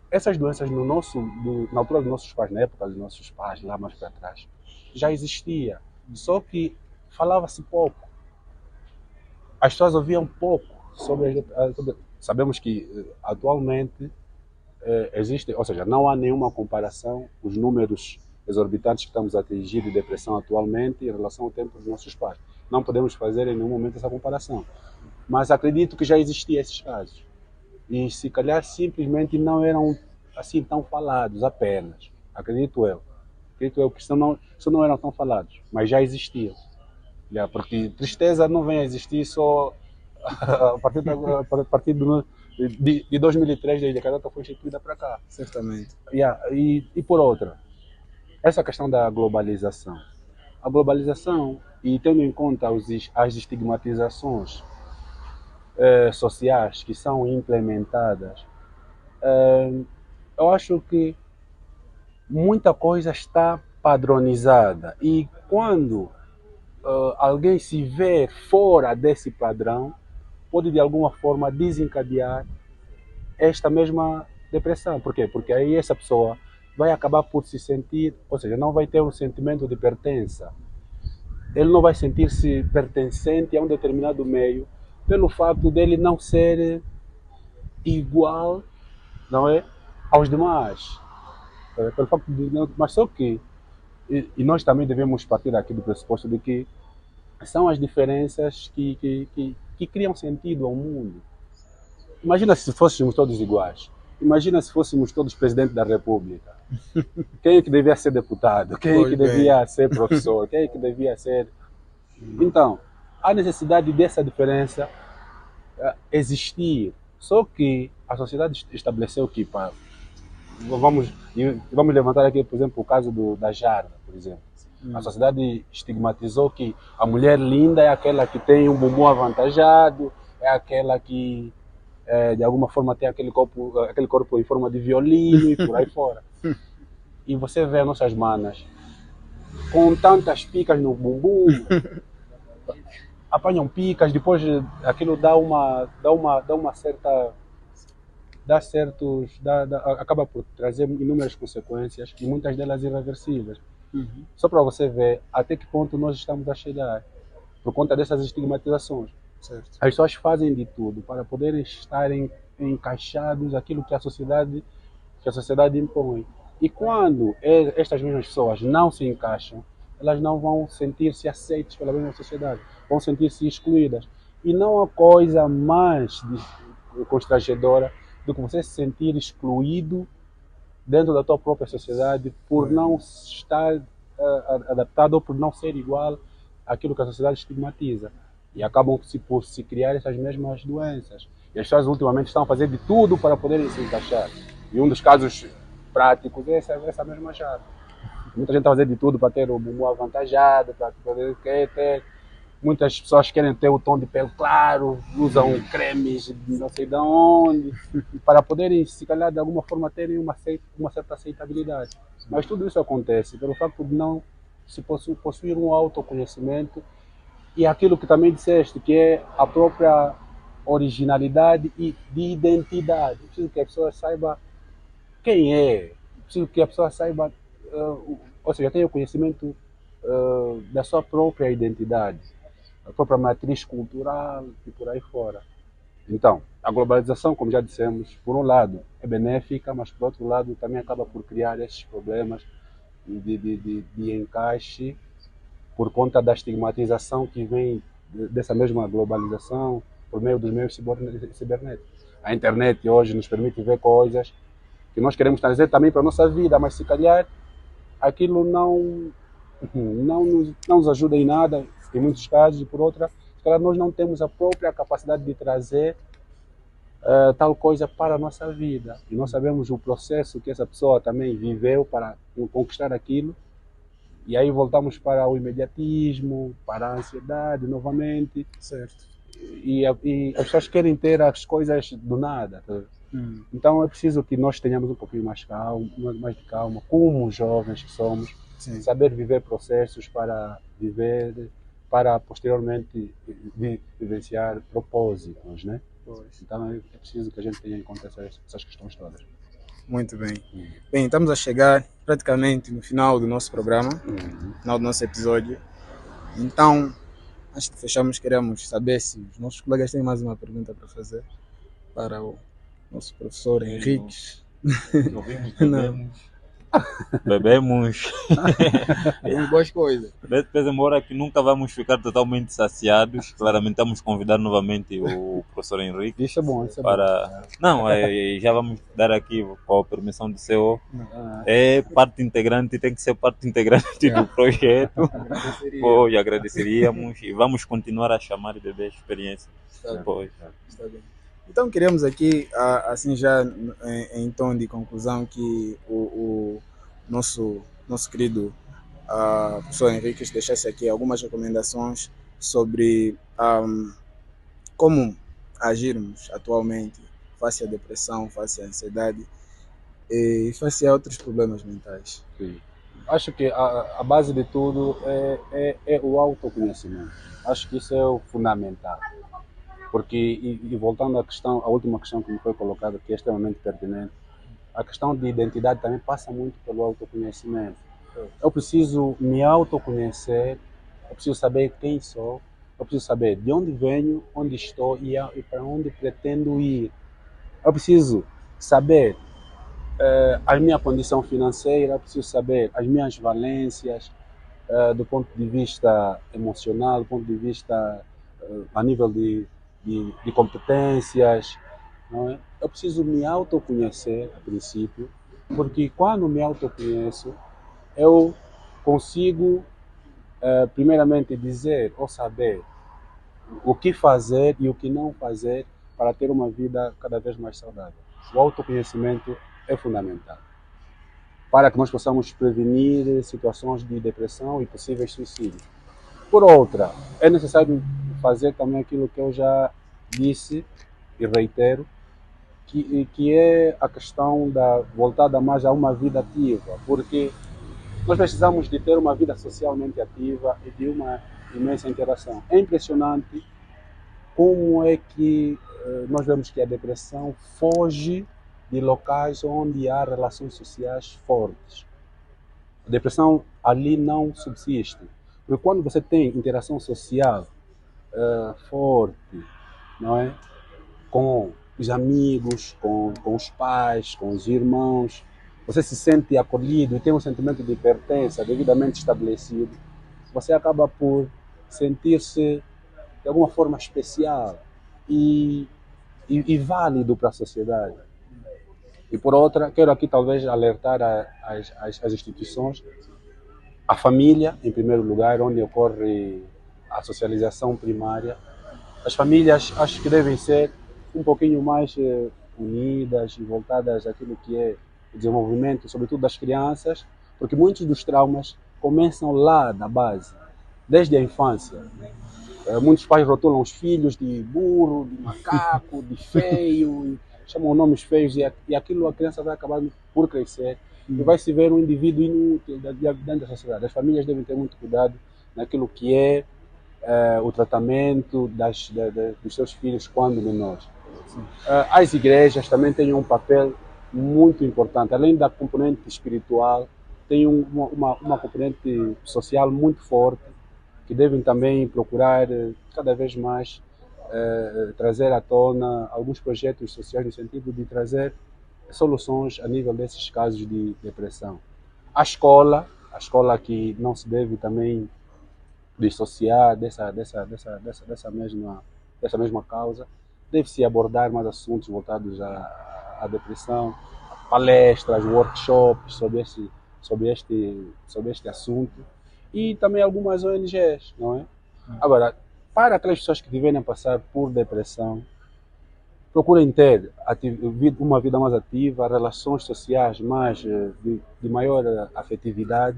essas doenças na altura dos nossos pais, na época dos nossos pais, lá mais para trás, já existia. Só que falava-se pouco. As pessoas ouviam pouco sobre. Sabemos que atualmente existe, ou seja, não há nenhuma comparação, os números exorbitantes que estamos a atingir de depressão atualmente em relação ao tempo dos nossos pais. Não podemos fazer em nenhum momento essa comparação. Mas acredito que já existiam esses casos. E se calhar simplesmente não eram assim tão falados apenas, acredito eu. acredito eu, que isso não eram tão falados, mas já existiam. Porque tristeza não vem a existir só a partir de 2003, desde que a data foi instituída para cá. Certamente. E por outra, essa questão da globalização. A globalização, e tendo em conta as estigmatizações sociais que são implementadas, eu acho que muita coisa está padronizada. E quando alguém se vê fora desse padrão, pode de alguma forma desencadear esta mesma depressão. Por quê? Porque aí essa pessoa vai acabar por se sentir, ou seja, não vai ter um sentimento de pertença. Ele não vai sentir-se pertencente a um determinado meio pelo fato dele não ser igual, não é, aos demais. Pelo fato de não, mas só que, e nós também devemos partir aqui do pressuposto de que são as diferenças que criam sentido ao mundo. Imagina se fôssemos todos iguais. Imagina se fôssemos todos presidente da República. Quem é que devia ser deputado? Quem é que devia ser professor? Quem é que devia ser... Então, há necessidade dessa diferença existir. Só que a sociedade estabeleceu que... Vamos levantar aqui, por exemplo, o caso da Jarda, por exemplo. A sociedade estigmatizou que a mulher linda é aquela que tem um bumbum avantajado, é aquela que de alguma forma tem aquele corpo em forma de violino e por aí fora. E você vê nossas manas com tantas picas no bumbum, apanham picas, depois aquilo acaba por trazer inúmeras consequências e muitas delas irreversíveis. Só para você ver até que ponto nós estamos a chegar por conta dessas estigmatizações. Certo. As pessoas fazem de tudo para poderem estarem encaixados naquilo que a sociedade impõe. E quando estas mesmas pessoas não se encaixam, elas não vão sentir-se aceitas pela mesma sociedade, vão sentir-se excluídas. E não há coisa mais constrangedora do que você se sentir excluído dentro da tua própria sociedade por não estar adaptado ou por não ser igual àquilo que a sociedade estigmatiza. E acabam por se criar essas mesmas doenças. E as pessoas ultimamente estão a fazer de tudo para poderem se encaixar. E um dos casos práticos é essa mesma chave. Muita gente está a fazer de tudo para ter o bumbum avantajado, para poder ter. Muitas pessoas querem ter o tom de pele claro, usam cremes de não sei de onde, para poderem, se calhar, de alguma forma, terem uma certa aceitabilidade. Mas tudo isso acontece pelo fato de não se possuir um autoconhecimento e aquilo que também disseste, que é a própria originalidade e de identidade. Preciso que a pessoa saiba quem é, preciso que a pessoa saiba, ou seja, tenha o conhecimento da sua própria identidade, a própria matriz cultural e por aí fora. Então, a globalização, como já dissemos, por um lado é benéfica, mas por outro lado também acaba por criar esses problemas de encaixe por conta da estigmatização que vem dessa mesma globalização por meio dos meios cibernéticos. A internet hoje nos permite ver coisas que nós queremos trazer também para a nossa vida, mas se calhar aquilo não nos ajuda em nada, em muitos casos, e por outra, se calhar nós não temos a própria capacidade de trazer tal coisa para a nossa vida. E nós sabemos o processo que essa pessoa também viveu para conquistar aquilo, e aí voltamos para o imediatismo, para a ansiedade novamente. Certo. E as pessoas querem ter as coisas do nada. Então é preciso que nós tenhamos um pouquinho mais de calma, como jovens que somos, saber viver processos para viver, para posteriormente vivenciar propósitos, né? Então é preciso que a gente tenha em conta essas questões todas. Muito bem. Bem, estamos a chegar praticamente no final do nosso programa, final do nosso episódio. Então, antes de fecharmos, queremos saber se os nossos colegas têm mais uma pergunta para fazer para o nosso professor Henrique. Ouvimos. Bebemos. Tem boas coisas. Depois, embora que nunca vamos ficar totalmente saciados, claramente estamos convidar novamente o professor Henrique. Isso é bom, isso é para... bom. Não, já vamos dar aqui, com a permissão do CEO, é parte integrante, tem que ser parte integrante do projeto. Pois, agradeceríamos e vamos continuar a chamar e beber a experiência. Pois. Está bem. Então queremos aqui, assim já em tom de conclusão, que o nosso querido professor Henrique deixasse aqui algumas recomendações sobre como agirmos atualmente face à depressão, face à ansiedade e face a outros problemas mentais. Sim. Acho que a base de tudo é o autoconhecimento. Acho que isso é o fundamental. Porque, e voltando à última questão que me foi colocada, que é extremamente pertinente, a questão de identidade também passa muito pelo autoconhecimento. Eu preciso me autoconhecer, eu preciso saber quem sou, eu preciso saber de onde venho, onde estou e para onde pretendo ir. Eu preciso saber a minha condição financeira, eu preciso saber as minhas valências do ponto de vista emocional, do ponto de vista a nível de competências, não é? Eu preciso me autoconhecer a princípio, porque quando me autoconheço, eu consigo primeiramente dizer ou saber o que fazer e o que não fazer para ter uma vida cada vez mais saudável. O autoconhecimento é fundamental para que nós possamos prevenir situações de depressão e possíveis suicídios. Por outra, é necessário fazer também aquilo que eu já disse e reitero, que é a questão voltada mais a uma vida ativa, porque nós precisamos de ter uma vida socialmente ativa e de uma imensa interação. É impressionante como é que nós vemos que a depressão foge de locais onde há relações sociais fortes. A depressão ali não subsiste. Porque quando você tem interação social forte, não é? Com os amigos, com os pais, com os irmãos, você se sente acolhido e tem um sentimento de pertença devidamente estabelecido, você acaba por sentir-se de alguma forma especial e válido para a sociedade. E por outra, quero aqui talvez alertar as instituições, a família, em primeiro lugar, onde ocorre a socialização primária. As famílias acho que devem ser um pouquinho mais unidas e voltadas àquilo que é o desenvolvimento, sobretudo das crianças, porque muitos dos traumas começam lá da base, desde a infância. Muitos pais rotulam os filhos de burro, de macaco, de feio, chamam nomes feios e aquilo a criança vai acabar por crescer e vai se ver um indivíduo inútil dentro da sociedade. As famílias devem ter muito cuidado naquilo que é o tratamento dos seus filhos quando menores. As igrejas também têm um papel muito importante, além da componente espiritual, tem uma componente social muito forte, que devem também procurar cada vez mais trazer à tona alguns projetos sociais no sentido de trazer soluções a nível desses casos de depressão. A escola que não se deve também dissociar dessa mesma causa, deve-se abordar mais assuntos voltados à depressão, palestras, workshops sobre este assunto e também algumas ONGs, não é? Agora, para aquelas pessoas que tiverem a passar por depressão, procurem ter uma vida mais ativa, relações sociais mais de maior afetividade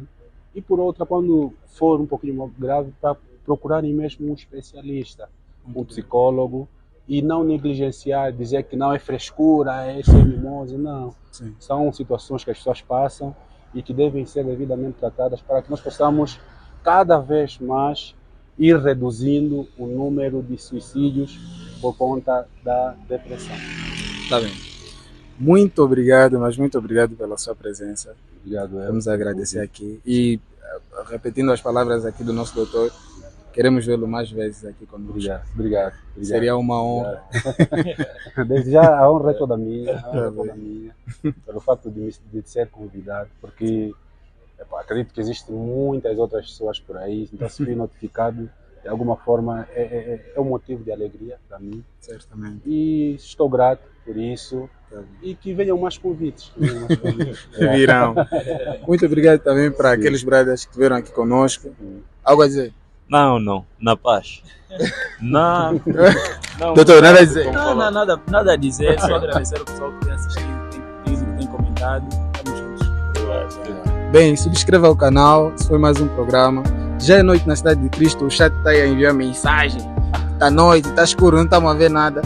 e, por outra, quando for um pouquinho mais grave, para procurarem mesmo um especialista, um psicólogo, e não negligenciar, dizer que não é frescura, é ser mimoso, não. Sim. São situações que as pessoas passam e que devem ser devidamente tratadas para que nós possamos cada vez mais ir reduzindo o número de suicídios por conta da depressão. Está bem. Muito obrigado, mas muito obrigado pela sua presença. Obrigado. Vamos agradecer aqui. E repetindo as palavras aqui do nosso doutor, queremos vê-lo mais vezes aqui conosco. Obrigado. Seria uma honra. Desde já a honra é toda minha, pelo fato de ser convidado, porque acredito que existem muitas outras pessoas por aí, então se fui notificado, de alguma forma é um motivo de alegria para mim. Certamente. E estou grato por isso e que venham mais convites. Virão. Muito obrigado também para aqueles brothers que estiveram aqui conosco. Algo a dizer? Não, na paz. Não, doutor, nada a dizer? Nada a dizer, só agradecer ao pessoal que tem assistido, tem pedido, que tem comentado. Estamos juntos. Bem, subscreva o canal, esse foi mais um programa. Já é noite na Cidade de Cristo, o chat está aí a enviar mensagem. Está noite, está escuro, não estamos a ver nada.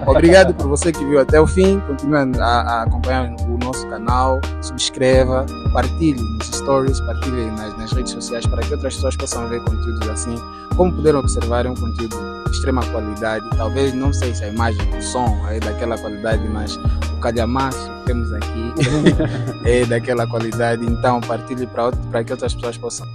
Obrigado por você que viu até o fim. Continue a acompanhar o nosso canal, subscreva, partilhe nos stories, partilhe nas redes sociais para que outras pessoas possam ver conteúdos assim. Como puderam observar, é um conteúdo de extrema qualidade. Talvez, não sei se a imagem, o som é daquela qualidade, mas o calhamaço que temos aqui é daquela qualidade. Então, partilhe para que outras pessoas possam